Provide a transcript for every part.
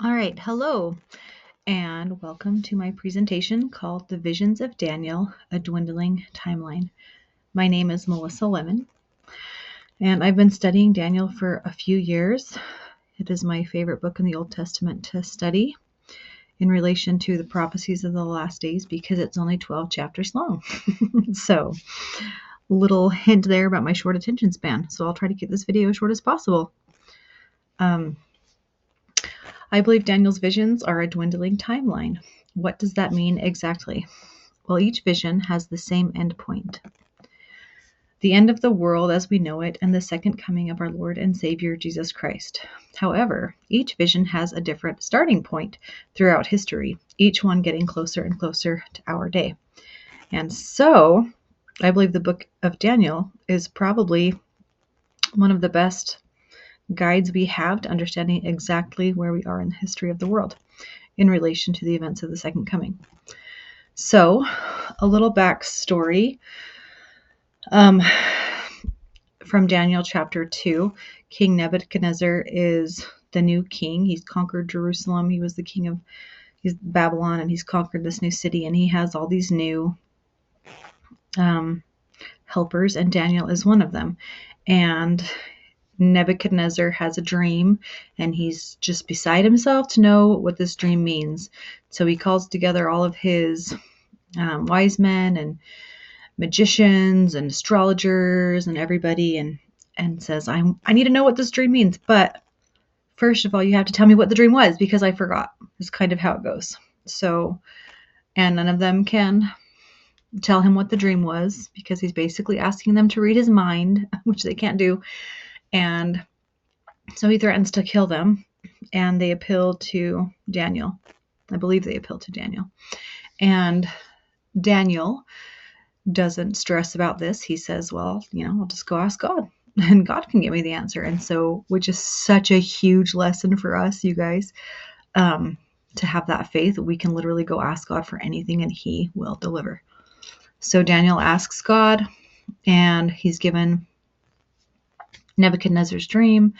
All right, hello, and welcome to my presentation called The Visions of Daniel, A Dwindling Timeline. My name is Melissa Lemon, and I've been studying Daniel for a few years. It is my favorite book in the Old Testament to study in relation to the prophecies of the last days because it's only 12 chapters long. So, little hint there about my short attention span. So I'll try to keep this video as short as possible. I believe Daniel's visions are a dwindling timeline. What does that mean exactly? Well, each vision has the same end point. The end of the world as we know it and the second coming of our Lord and Savior Jesus Christ. However, each vision has a different starting point throughout history, each one getting closer and closer to our day. And so, I believe the book of Daniel is probably one of the best guides we have to understanding exactly where we are in the history of the world in relation to the events of the second coming. So, a little backstory from Daniel chapter 2. King Nebuchadnezzar is the new king. He's conquered Jerusalem. He was the king of Babylon, and he's conquered this new city, and he has all these new helpers, and Daniel is one of them. And Nebuchadnezzar has a dream, and he's just beside himself to know what this dream means. So he calls together all of his wise men and magicians and astrologers and everybody and says, I need to know what this dream means. But first of all, you have to tell me what the dream was because I forgot. Is kind of how it goes. So, and none of them can tell him what the dream was because he's basically asking them to read his mind, which they can't do. And so he threatens to kill them, and they appeal to Daniel. I believe they appeal to Daniel. And Daniel doesn't stress about this. He says, well, I'll just go ask God, and God can give me the answer. And so, which is such a huge lesson for us, you guys, to have that faith. We can literally go ask God for anything, and he will deliver. So Daniel asks God, and he's given Nebuchadnezzar's dream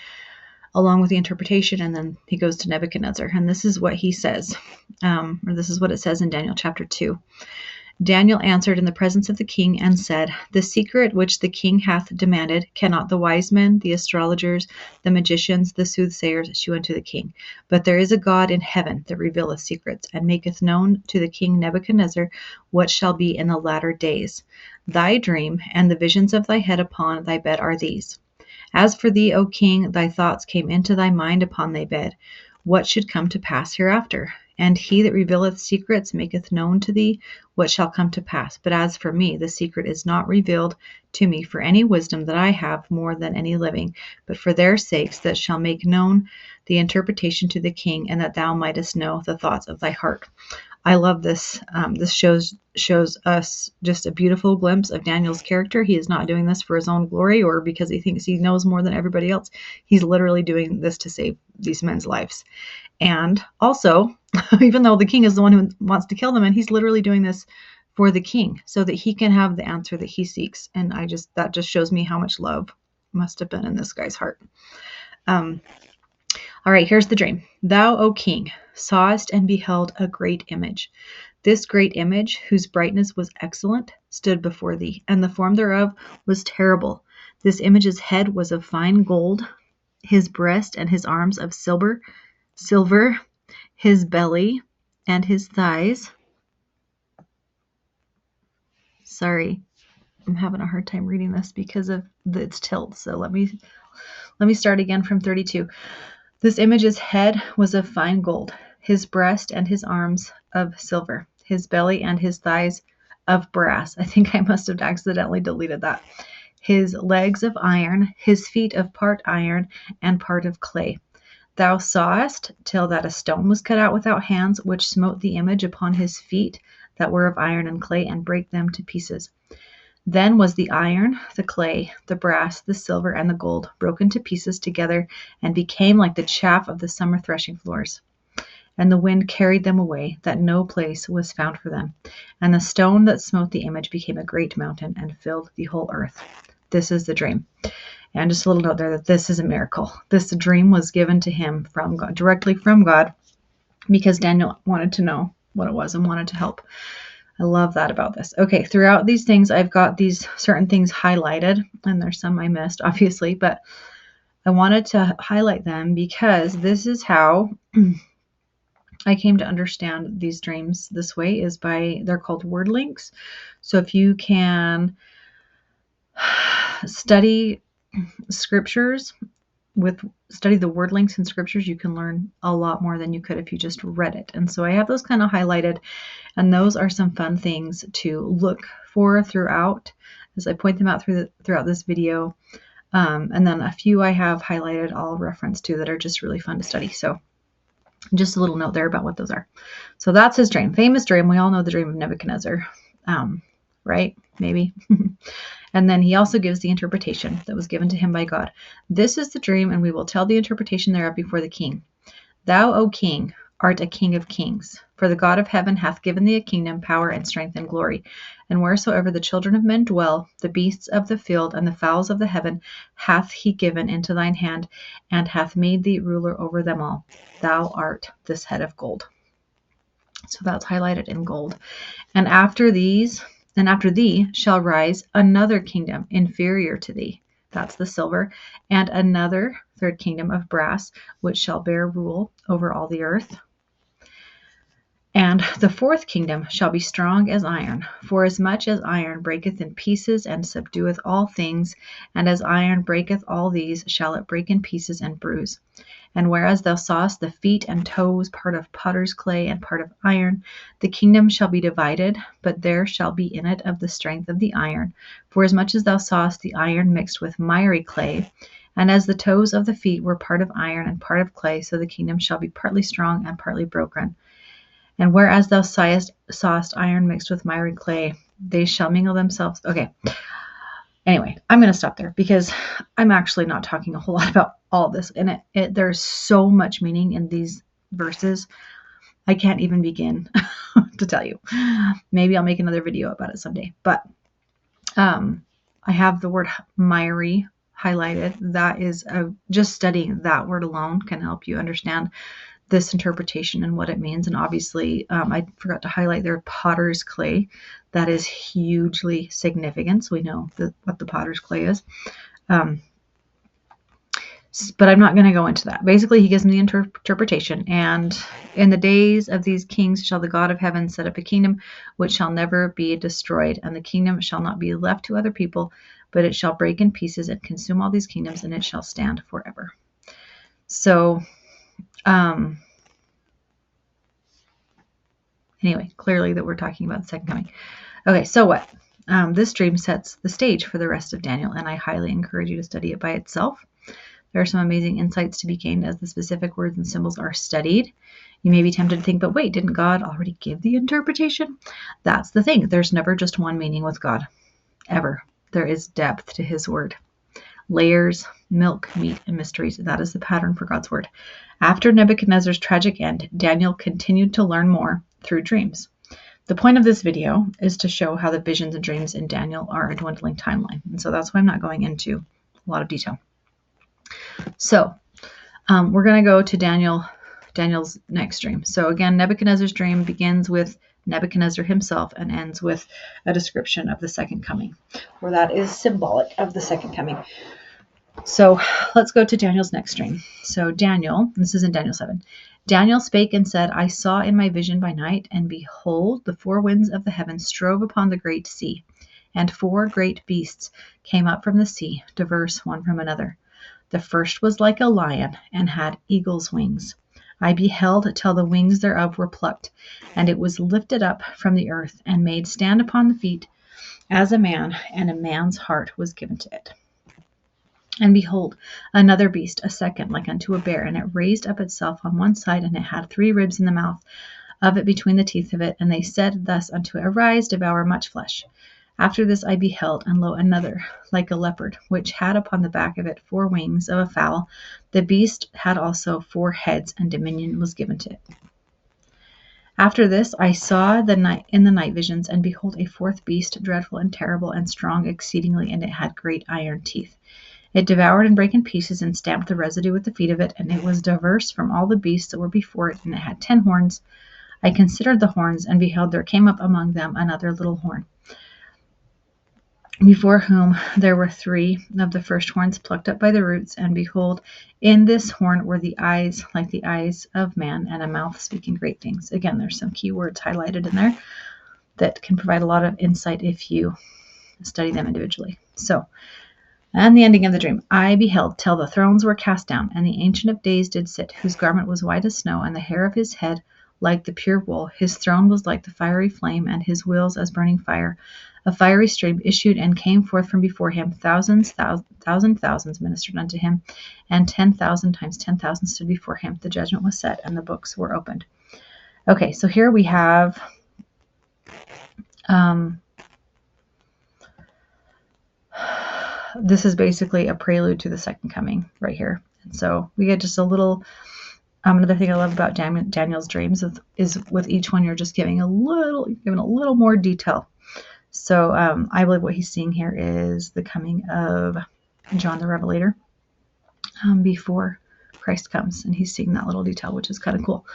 along with the interpretation, and then he goes to Nebuchadnezzar, and this is what he says, or this is what it says in Daniel chapter 2. Daniel answered in the presence of the king and said, the secret which the king hath demanded cannot the wise men, the astrologers, the magicians, the soothsayers shew unto the king. But there is a God in heaven that revealeth secrets, and maketh known to the king Nebuchadnezzar what shall be in the latter days. Thy dream and the visions of thy head upon thy bed are these. As for thee, O king, thy thoughts came into thy mind upon thy bed, what should come to pass hereafter? And he that revealeth secrets maketh known to thee what shall come to pass. But as for me, the secret is not revealed to me for any wisdom that I have more than any living, but for their sakes that shall make known the interpretation to the king, and that thou mightest know the thoughts of thy heart. I love this. This shows us just a beautiful glimpse of Daniel's character. He is not doing this for his own glory or because he thinks he knows more than everybody else. He's literally doing this to save these men's lives. And also, even though the king is the one who wants to kill them, and he's literally doing this for the king so that he can have the answer that he seeks. And that just shows me how much love must have been in this guy's heart. All right, here's the dream. Thou, O king, sawest and beheld a great image. This great image, whose brightness was excellent, stood before thee, and the form thereof was terrible. This image's head was of fine gold, his breast and his arms of silver, his belly and his thighs. Sorry, I'm having a hard time reading this because of its tilt. So let me start again from 32. This image's head was of fine gold, his breast and his arms of silver, his belly and his thighs of brass. I think I must have accidentally deleted that. His legs of iron, his feet of part iron and part of clay. Thou sawest till that a stone was cut out without hands, which smote the image upon his feet that were of iron and clay, and brake them to pieces. Then was the iron, the clay, the brass, the silver, and the gold broken to pieces together, and became like the chaff of the summer threshing floors. And the wind carried them away, that no place was found for them. And the stone that smote the image became a great mountain, and filled the whole earth. This is the dream. And just a little note there that this is a miracle. This dream was given to him from God, directly from God, because Daniel wanted to know what it was and wanted to help. I love that about this. Okay, throughout these things, I've got these certain things highlighted, and there's some I missed, obviously, but I wanted to highlight them because this is how I came to understand these dreams this way, is they're called word links. So if you can study scriptures study the word links in scriptures, you can learn a lot more than you could if you just read it. And so I have those kind of highlighted, and those are some fun things to look for throughout as I point them out throughout this video. And then a few I have highlighted, I'll reference to, that are just really fun to study. So just a little note there about what those are. So that's his dream. Famous dream. We all know the dream of Nebuchadnezzar, right? Maybe. And then he also gives the interpretation that was given to him by God. This is the dream, and we will tell the interpretation thereof before the king. Thou, O king, art a king of kings. For the God of heaven hath given thee a kingdom, power, and strength, and glory. And wheresoever the children of men dwell, the beasts of the field, and the fowls of the heaven, hath he given into thine hand, and hath made thee ruler over them all. Thou art this head of gold. So that's highlighted in gold. And after thee shall rise another kingdom inferior to thee. That's the silver. And another third kingdom of brass, which shall bear rule over all the earth. And the fourth kingdom shall be strong as iron, for as much as iron breaketh in pieces and subdueth all things, and as iron breaketh all these, shall it break in pieces and bruise. And whereas thou sawest the feet and toes, part of potter's clay and part of iron, the kingdom shall be divided, but there shall be in it of the strength of the iron. For as much as thou sawest the iron mixed with miry clay, and as the toes of the feet were part of iron and part of clay, so the kingdom shall be partly strong and partly broken. And whereas thou sawest iron mixed with miry clay, they shall mingle themselves. Okay. Anyway, I'm going to stop there because I'm actually not talking a whole lot about all of this. And there's so much meaning in these verses. I can't even begin to tell you. Maybe I'll make another video about it someday. But I have the word miry highlighted. That is just studying that word alone can help you understand this interpretation and what it means. And obviously, I forgot to highlight there potter's clay. That is hugely significant. So we know what the potter's clay is. But I'm not going to go into that. Basically, he gives me the interpretation. And in the days of these kings shall the God of heaven set up a kingdom which shall never be destroyed. And the kingdom shall not be left to other people, but it shall break in pieces and consume all these kingdoms, and it shall stand forever. So, anyway, clearly that we're talking about the second coming. Okay, so what? This dream sets the stage for the rest of Daniel, and I highly encourage you to study it by itself. There are some amazing insights to be gained as the specific words and symbols are studied. You may be tempted to think, but wait, didn't God already give the interpretation? That's the thing. There's never just one meaning with God, ever. There is depth to his word. Layers, milk, meat, and mysteries. That is the pattern for God's word. After Nebuchadnezzar's tragic end, Daniel continued to learn more through dreams. The point of this video is to show how the visions and dreams in Daniel are a dwindling timeline. And so that's why I'm not going into a lot of detail. So we're going to go to Daniel's next dream. So again, Nebuchadnezzar's dream begins with Nebuchadnezzar himself and ends with a description of the second coming, where that is symbolic of the second coming. So let's go to Daniel's next dream. So Daniel, this is in Daniel 7. Daniel spake and said, I saw in my vision by night, and behold, the four winds of the heaven strove upon the great sea, and four great beasts came up from the sea, diverse one from another. The first was like a lion, and had eagle's wings. I beheld till the wings thereof were plucked, and it was lifted up from the earth, and made stand upon the feet as a man, and a man's heart was given to it. And behold, another beast, a second, like unto a bear, and it raised up itself on one side, and it had 3 ribs in the mouth of it between the teeth of it. And they said thus unto it, Arise, devour much flesh. After this I beheld, and lo, another, like a leopard, which had upon the back of it 4 wings of a fowl. The beast had also 4 heads, and dominion was given to it. After this I saw in the night visions, and behold, a 4th beast, dreadful and terrible and strong exceedingly, and it had great iron teeth. It devoured and brake in pieces and stamped the residue with the feet of it, and it was diverse from all the beasts that were before it, and it had 10 horns. I considered the horns, and beheld there came up among them another little horn, before whom there were 3 of the first horns plucked up by the roots, and behold, in this horn were the eyes like the eyes of man, and a mouth speaking great things. Again, there's some key words highlighted in there that can provide a lot of insight if you study them individually. So, and the ending of the dream. I beheld till the thrones were cast down, and the Ancient of Days did sit, whose garment was white as snow, and the hair of his head like the pure wool. His throne was like the fiery flame, and his wheels as burning fire. A fiery stream issued and came forth from before him. Thousands ministered unto him, and 10,000 times 10,000 stood before him. The judgment was set, and the books were opened. Okay, so here we have this is basically a prelude to the second coming right here. And so we get just a little, another thing I love about Daniel's dreams is with each one, you're just giving a little more detail. So I believe what he's seeing here is the coming of John the Revelator before Christ comes, and he's seeing that little detail, which is kind of cool.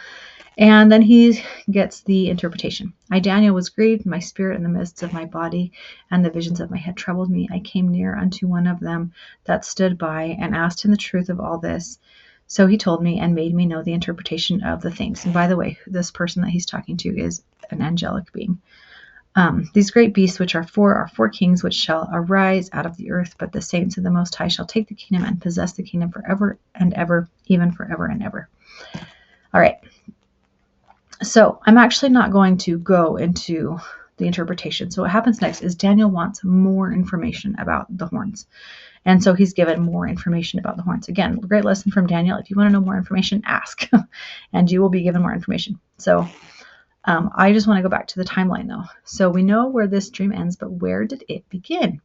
And then he gets the interpretation. I, Daniel, was grieved in my spirit in the midst of my body, and the visions of my head troubled me. I came near unto one of them that stood by, and asked him the truth of all this. So he told me and made me know the interpretation of the things. And by the way, this person that he's talking to is an angelic being. These great beasts which are 4 kings which shall arise out of the earth, but the saints of the Most High shall take the kingdom and possess the kingdom forever and ever, even forever and ever. All right. So I'm actually not going to go into the interpretation. So what happens next is Daniel wants more information about the horns. And so he's given more information about the horns. Again, great lesson from Daniel. If you want to know more information, ask, and you will be given more information. So I just want to go back to the timeline, though. So we know where this dream ends, but where did it begin?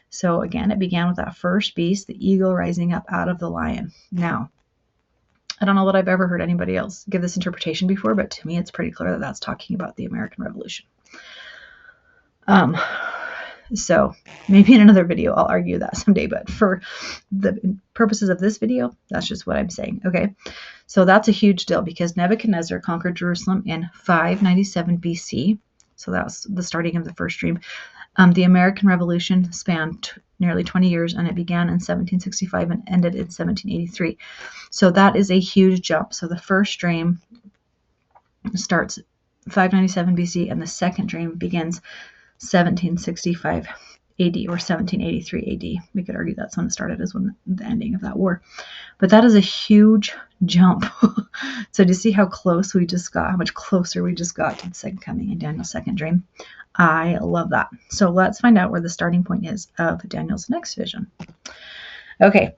So again, it began with that first beast, the eagle rising up out of the lion. Now, I don't know that I've ever heard anybody else give this interpretation before, but to me, it's pretty clear that that's talking about the American Revolution. So maybe in another video, I'll argue that someday, but for the purposes of this video, that's just what I'm saying. Okay. So that's a huge deal because Nebuchadnezzar conquered Jerusalem in 597 BC. So that's the starting of the first dream. The American Revolution spanned nearly 20 years, and it began in 1765 and ended in 1783. So that is a huge jump. So the first dream starts 597 BC, and the second dream begins 1765 AD or 1783 AD. We could argue that's when it started, as when the ending of that war. But that is a huge jump. So to see how close we just got, how much closer we just got to the second coming in Daniel's second dream, I love that. So let's find out where the starting point is of Daniel's next vision. Okay.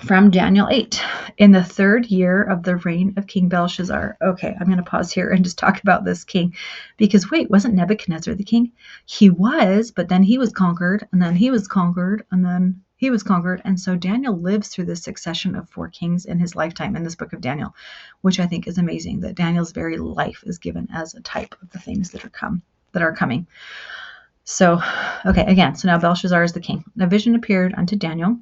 From Daniel 8, in the 3rd year of the reign of King Belshazzar. Okay, I'm going to pause here and just talk about this king, because wait, wasn't Nebuchadnezzar the king? He was, but then he was conquered, and then he was conquered, and then he was conquered. And so Daniel lives through this succession of 4 kings in his lifetime in this book of Daniel, which I think is amazing that Daniel's very life is given as a type of the things that are coming. So, okay, again, so now Belshazzar is the king. A vision appeared unto Daniel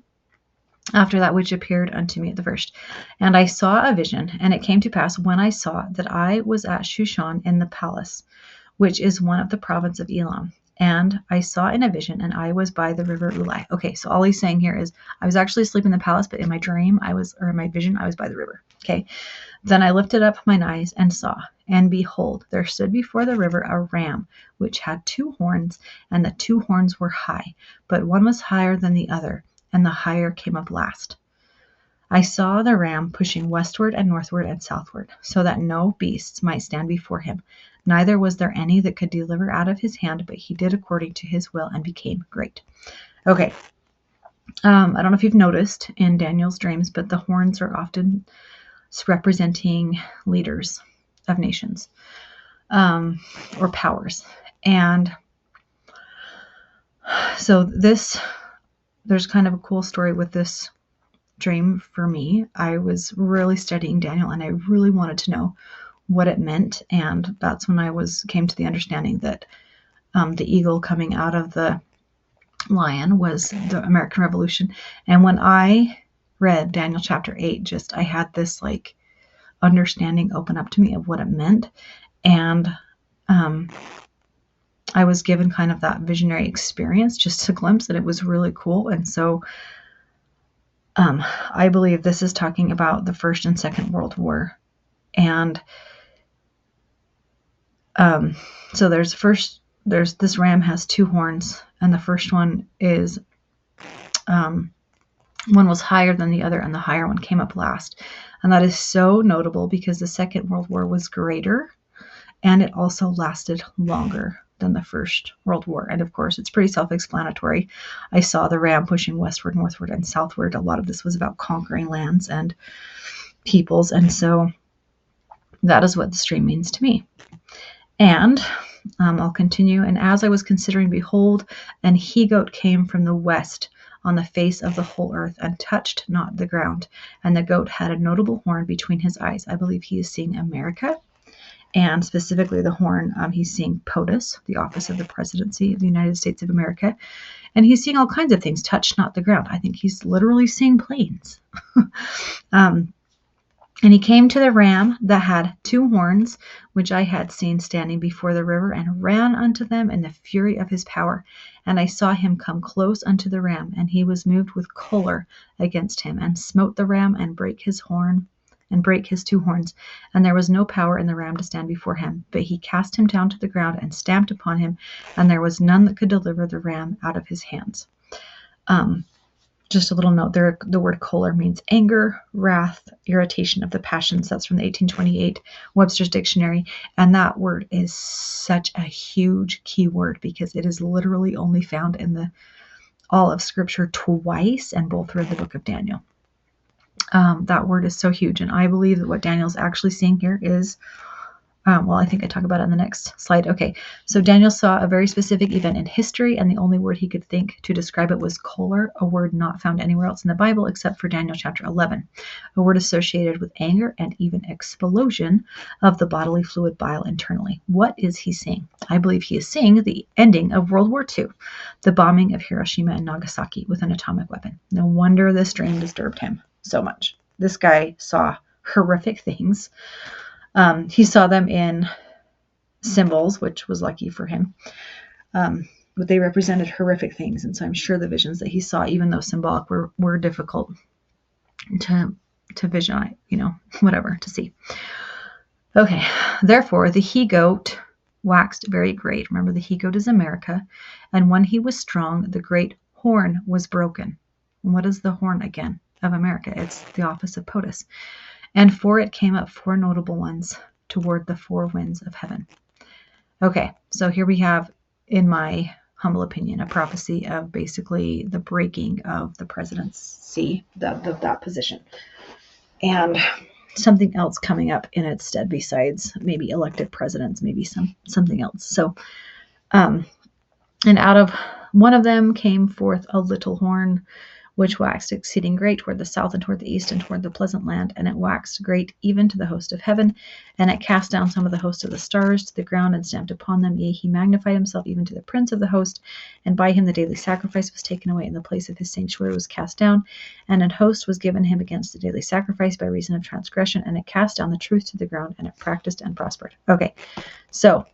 after that which appeared unto me at the first. And I saw a vision, and it came to pass when I saw that I was at Shushan in the palace, which is one of the province of Elam. And I saw in a vision, and I was by the river Ulai. Okay, so all he's saying here is I was actually asleep in the palace, but in my dream, in my vision, I was by the river. Okay. Then I lifted up mine eyes and saw, and behold, there stood before the river a ram, which had 2 horns, and the 2 horns were high, but one was higher than the other, and the higher came up last. I saw the ram pushing westward and northward and southward, so that no beasts might stand before him. Neither was there any that could deliver out of his hand, but he did according to his will and became great. Okay. I don't know if you've noticed in Daniel's dreams, but the horns are often representing leaders of nations or powers. And so there's kind of a cool story with this dream for me. I was really studying Daniel, and I really wanted to know what it meant. And that's when I came to the understanding that the eagle coming out of the lion was the American Revolution. And when I read Daniel chapter 8, I had this like understanding open up to me of what it meant. And I was given kind of that visionary experience, just a glimpse, and it was really cool. And so I believe this is talking about the First and Second World War. And so there's this ram has two horns, and the first one is one was higher than the other, and the higher one came up last. And that is so notable because the Second World War was greater, and it also lasted longer than the First World War. And of course, it's pretty self-explanatory. I saw the ram pushing westward, northward, and southward. A lot of this was about conquering lands and peoples. And so that is what the stream means to me. And I'll continue. And as I was considering, behold, an he-goat came from the west on the face of the whole earth and touched not the ground. And the goat had a notable horn between his eyes. I believe he is seeing America. And specifically the horn, he's seeing POTUS, the office of the presidency of the United States of America. And he's seeing all kinds of things, touch not the ground. I think he's literally seeing planes. And he came to the ram that had two horns, which I had seen standing before the river, and ran unto them in the fury of his power. And I saw him come close unto the ram, and he was moved with choler against him, and smote the ram, and brake his two horns. And there was no power in the ram to stand before him, but he cast him down to the ground and stamped upon him, and there was none that could deliver the ram out of his hands. Just a little note there, the word choler means anger, wrath, irritation of the passions. That's from the 1828 Webster's Dictionary. And that word is such a huge key word because it is literally only found in all of Scripture twice, and both are in the book of Daniel. That word is so huge. And I believe that what Daniel's actually seeing here is, I think I talk about it in the next slide. Okay, so Daniel saw a very specific event in history, and the only word he could think to describe it was choler, a word not found anywhere else in the Bible except for Daniel chapter 11, a word associated with anger and even explosion of the bodily fluid bile internally. What is he seeing? I believe he is seeing the ending of World War II, the bombing of Hiroshima and Nagasaki with an atomic weapon. No wonder this dream disturbed him so much. This guy saw horrific things. He saw them in symbols, which was lucky for him. But they represented horrific things. And so I'm sure the visions that he saw, even though symbolic, were difficult to vision, to see. Okay, therefore the he-goat waxed very great. Remember, the he-goat is America. And when he was strong, the great horn was broken. And what is the horn again of America? It's the office of POTUS. And for it came up four notable ones toward the four winds of heaven. Okay, so here we have, in my humble opinion, a prophecy of basically the breaking of the presidency, that position. And something else coming up in its stead besides maybe elected presidents, maybe something else. So, and out of one of them came forth a little horn, which waxed exceeding great toward the south and toward the east and toward the pleasant land. And it waxed great even to the host of heaven. And it cast down some of the host of the stars to the ground and stamped upon them. Yea, he magnified himself even to the prince of the host. And by him the daily sacrifice was taken away, and the place of his sanctuary was cast down. And an host was given him against the daily sacrifice by reason of transgression. And it cast down the truth to the ground, and it practiced and prospered. Okay, so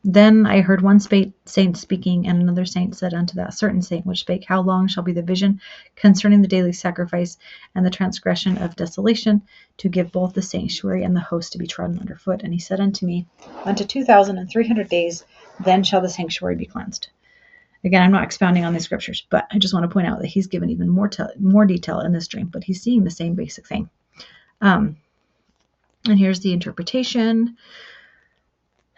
then I heard one saint speaking, and another saint said unto that certain saint which spake, How long shall be the vision concerning the daily sacrifice and the transgression of desolation, to give both the sanctuary and the host to be trodden under foot? And he said unto me, Unto 2,300 days, then shall the sanctuary be cleansed. Again, I'm not expounding on the scriptures, but I just want to point out that he's given even more detail in this dream, but he's seeing the same basic thing. And here's the interpretation.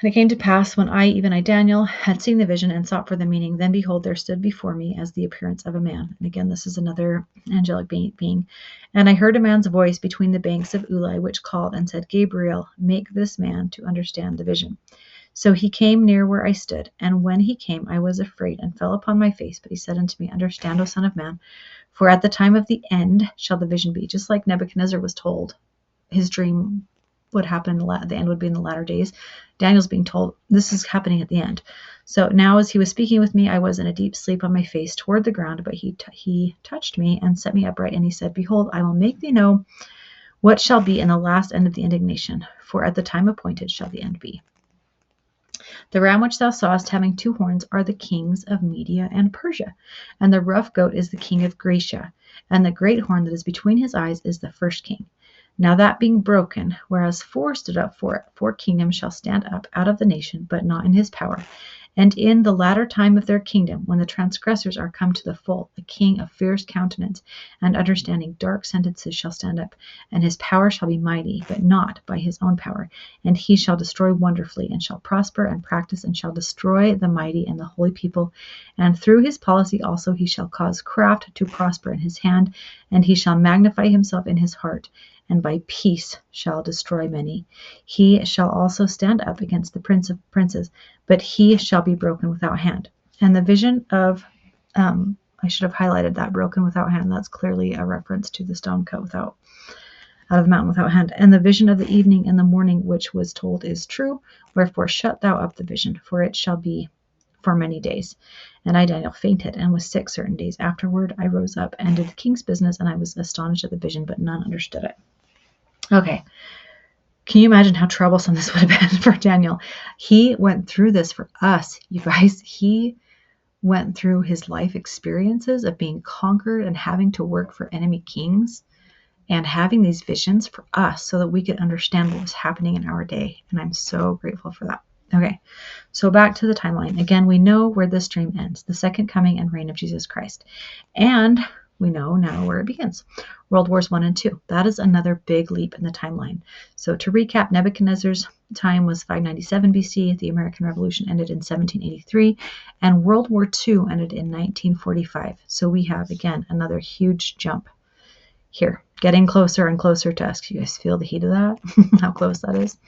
And it came to pass, when I, Daniel, had seen the vision and sought for the meaning, then behold, there stood before me as the appearance of a man. And again, this is another angelic being. And I heard a man's voice between the banks of Ulai, which called and said, Gabriel, make this man to understand the vision. So he came near where I stood. And when he came, I was afraid and fell upon my face. But he said unto me, Understand, O son of man, for at the time of the end shall the vision be. Just like Nebuchadnezzar was told, his dream would happen, the end would be in the latter days. Daniel's being told this is happening at the end. So now as he was speaking with me, I was in a deep sleep on my face toward the ground, but he touched me and set me upright, and he said, Behold, I will make thee know what shall be in the last end of the indignation, for at the time appointed shall the end be. The ram which thou sawest having 2 horns are the kings of Media and Persia, and the rough goat is the king of Gracia, and the great horn that is between his eyes is the first king. Now that being broken, whereas 4 stood up for it, 4 kingdoms shall stand up out of the nation, but not in his power. And in the latter time of their kingdom, when the transgressors are come to the full, a king of fierce countenance and understanding dark sentences shall stand up, and his power shall be mighty, but not by his own power. And he shall destroy wonderfully, and shall prosper and practice, and shall destroy the mighty and the holy people. And through his policy also he shall cause craft to prosper in his hand, and he shall magnify himself in his heart, and by peace shall destroy many. He shall also stand up against the prince of princes, but he shall be broken without hand. And the vision of, I should have highlighted that, broken without hand. That's clearly a reference to the stone cut out of the mountain without hand. And the vision of the evening and the morning which was told is true. Wherefore shut thou up the vision, for it shall be for many days. And I, Daniel, fainted and was sick certain days. Afterward I rose up and did the king's business, and I was astonished at the vision, but none understood it. Okay. Can you imagine how troublesome this would have been for Daniel? He went through this for us, you guys. He went through his life experiences of being conquered and having to work for enemy kings and having these visions for us so that we could understand what was happening in our day. And I'm so grateful for that. Okay, so back to the timeline. Again, we know where this dream ends, the second coming and reign of Jesus Christ. And we know now where it begins. World Wars I and II. That is another big leap in the timeline. So to recap, Nebuchadnezzar's time was 597 BC. The American Revolution ended in 1783. And World War II ended in 1945. So we have, again, another huge jump here. Getting closer and closer to us. Can you guys feel the heat of that? How close that is?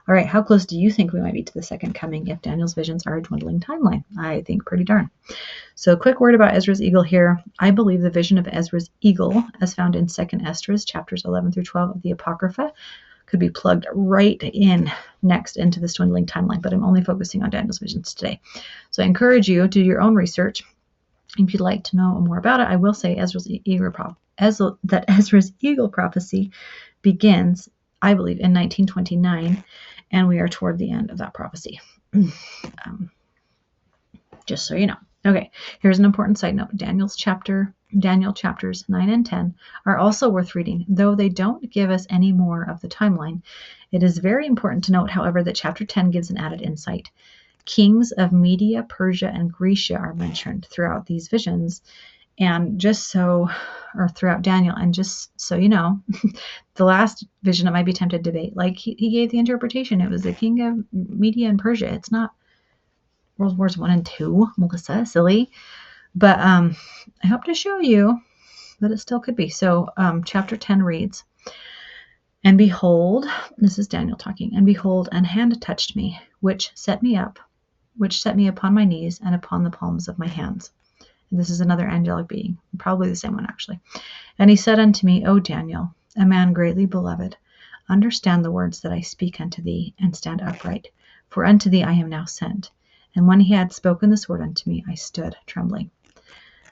All right, how close do you think we might be to the second coming if Daniel's visions are a dwindling timeline? I think pretty darn. So a quick word about Ezra's eagle here. I believe the vision of Ezra's eagle, as found in 2nd Esdras, chapters 11 through 12 of the Apocrypha, could be plugged right in next into this dwindling timeline, but I'm only focusing on Daniel's visions today. So I encourage you to do your own research. If you'd like to know more about it, I will say Ezra's eagle prophecy begins, I believe, in 1929, and we are toward the end of that prophecy. Just so you know. Okay, here's an important side note. Daniel chapters 9 and 10 are also worth reading, though they don't give us any more of the timeline. It is very important to note, however, that chapter 10 gives an added insight. Kings of Media, Persia, and Gracia are mentioned throughout these visions, and throughout Daniel, and just so you know, the last vision, it might be tempted to debate. Like he gave the interpretation. It was the king of Media and Persia. It's not World Wars I and II, Melissa, silly. But I hope to show you that it still could be. So chapter 10 reads, And behold, this is Daniel talking, and behold, an hand touched me, which set me upon my knees and upon the palms of my hands. And this is another angelic being, probably the same one actually. And he said unto me, O Daniel, a man greatly beloved, understand the words that I speak unto thee, and stand upright, for unto thee I am now sent. And when he had spoken this word unto me, I stood trembling.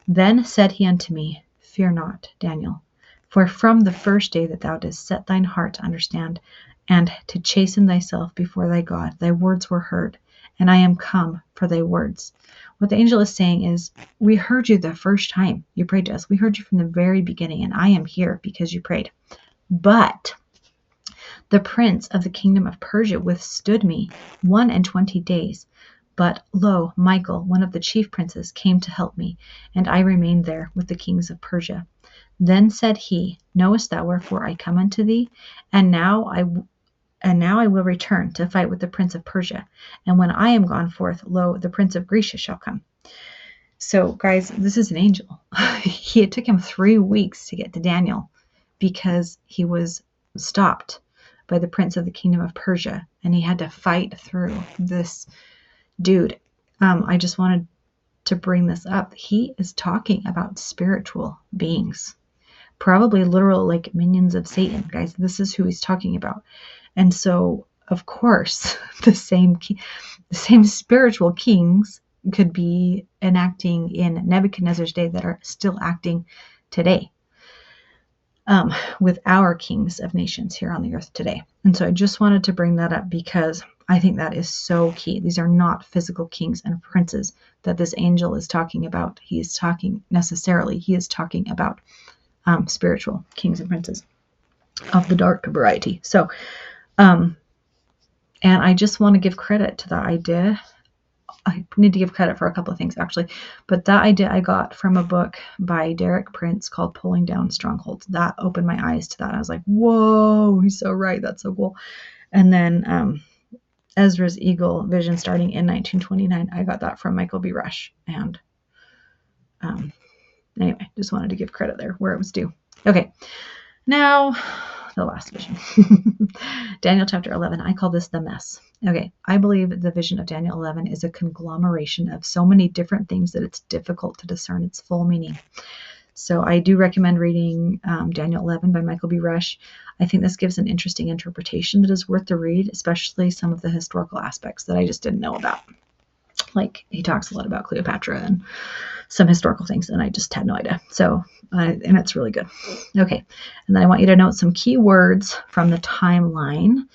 Then said he unto me, Fear not, Daniel, for from the first day that thou didst set thine heart to understand, and to chasten thyself before thy God, thy words were heard, and I am come for thy words. What the angel is saying is, we heard you the first time you prayed to us. We heard you from the very beginning, and I am here because you prayed. But the prince of the kingdom of Persia withstood me 21 days. But lo, Michael, one of the chief princes, came to help me, and I remained there with the kings of Persia. Then said he, Knowest thou wherefore I come unto thee? And now I will return to fight with the prince of Persia. And when I am gone forth, lo, the prince of Gracia shall come. So, guys, this is an angel. It took him 3 weeks to get to Daniel because he was stopped by the prince of the kingdom of Persia, and he had to fight through this dude. I just wanted to bring this up. He is talking about spiritual beings, probably literal like minions of Satan, guys. This is who he's talking about. And so, of course, the same spiritual kings could be enacting in Nebuchadnezzar's day that are still acting today, with our kings of nations here on the earth today. And so I just wanted to bring that up because I think that is so key. These are not physical kings and princes that this angel is talking about. He is talking about spiritual kings and princes of the dark variety. So, and I just want to give credit to that idea. I need to give credit for a couple of things, actually. But that idea I got from a book by Derek Prince called Pulling Down Strongholds. That opened my eyes to that. I was like, whoa, he's so right. That's so cool. And then Ezra's Eagle vision starting in 1929. I got that from Michael B. Rush. And anyway, just wanted to give credit there where it was due. Okay, now the last vision. Daniel chapter 11. I call this the mess. Okay, I believe the vision of Daniel 11 is a conglomeration of so many different things that it's difficult to discern its full meaning. So I do recommend reading Daniel 11 by Michael B. Rush. I think this gives an interesting interpretation that is worth the read, especially some of the historical aspects that I just didn't know about. Like, he talks a lot about Cleopatra and some historical things, and I just had no idea. So, and it's really good. Okay, and then I want you to note some key words from the timeline.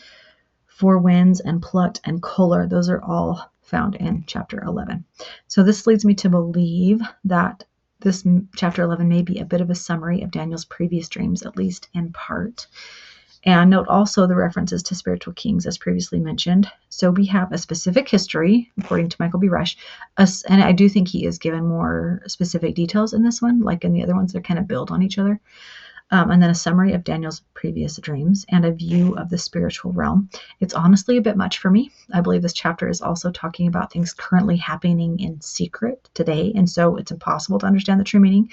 Four winds and plucked and kohler, those are all found in chapter 11. So this leads me to believe that this chapter 11 may be a bit of a summary of Daniel's previous dreams, at least in part. And note also the references to spiritual kings as previously mentioned. So we have a specific history, according to Michael B. Rush, and I do think he is given more specific details in this one, like in the other ones that kind of build on each other. And then a summary of Daniel's previous dreams and a view of the spiritual realm. It's honestly a bit much for me. I believe this chapter is also talking about things currently happening in secret today, and so it's impossible to understand the true meaning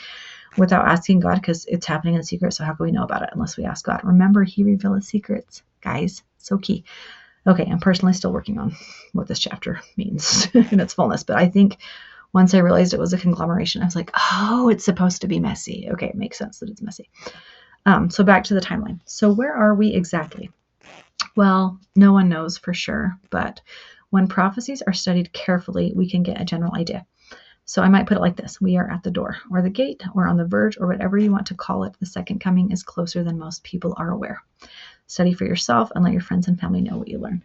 without asking God, because it's happening in secret, so how can we know about it unless we ask God? Remember, he reveals secrets, guys. So key. Okay, I'm personally still working on what this chapter means in its fullness, but I think once I realized it was a conglomeration, I was like, oh, it's supposed to be messy. Okay, it makes sense that it's messy. So back to the timeline. So where are we exactly? Well, no one knows for sure, but when prophecies are studied carefully, we can get a general idea. So I might put it like this. We are at the door or the gate or on the verge or whatever you want to call it. The second coming is closer than most people are aware. Study for yourself and let your friends and family know what you learn.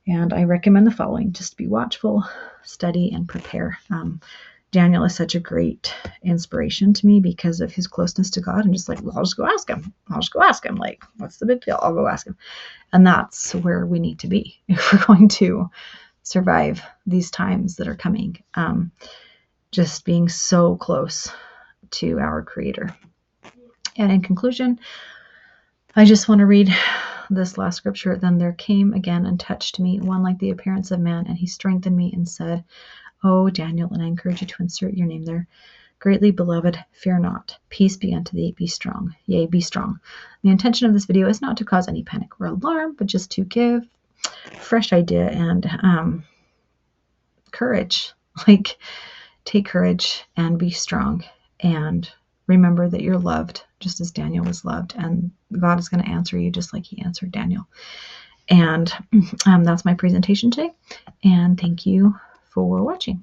And I recommend the following. Just be watchful, study, and prepare. Daniel is such a great inspiration to me because of his closeness to God, and just like, well, I'll just go ask him. Like, what's the big deal? I'll go ask him. And that's where we need to be if we're going to survive these times that are coming. Just being so close to our Creator. And in conclusion, I just want to read this last scripture. Then there came again and touched me one like the appearance of man, and he strengthened me and said, "O Daniel," and I encourage you to insert your name there, "greatly beloved, fear not. Peace be unto thee. Be strong. Yea, be strong." The intention of this video is not to cause any panic or alarm, but just to give fresh idea and courage. Like, take courage and be strong, and remember that you're loved just as Daniel was loved, and God is going to answer you just like he answered Daniel. And that's my presentation today, and thank you for watching.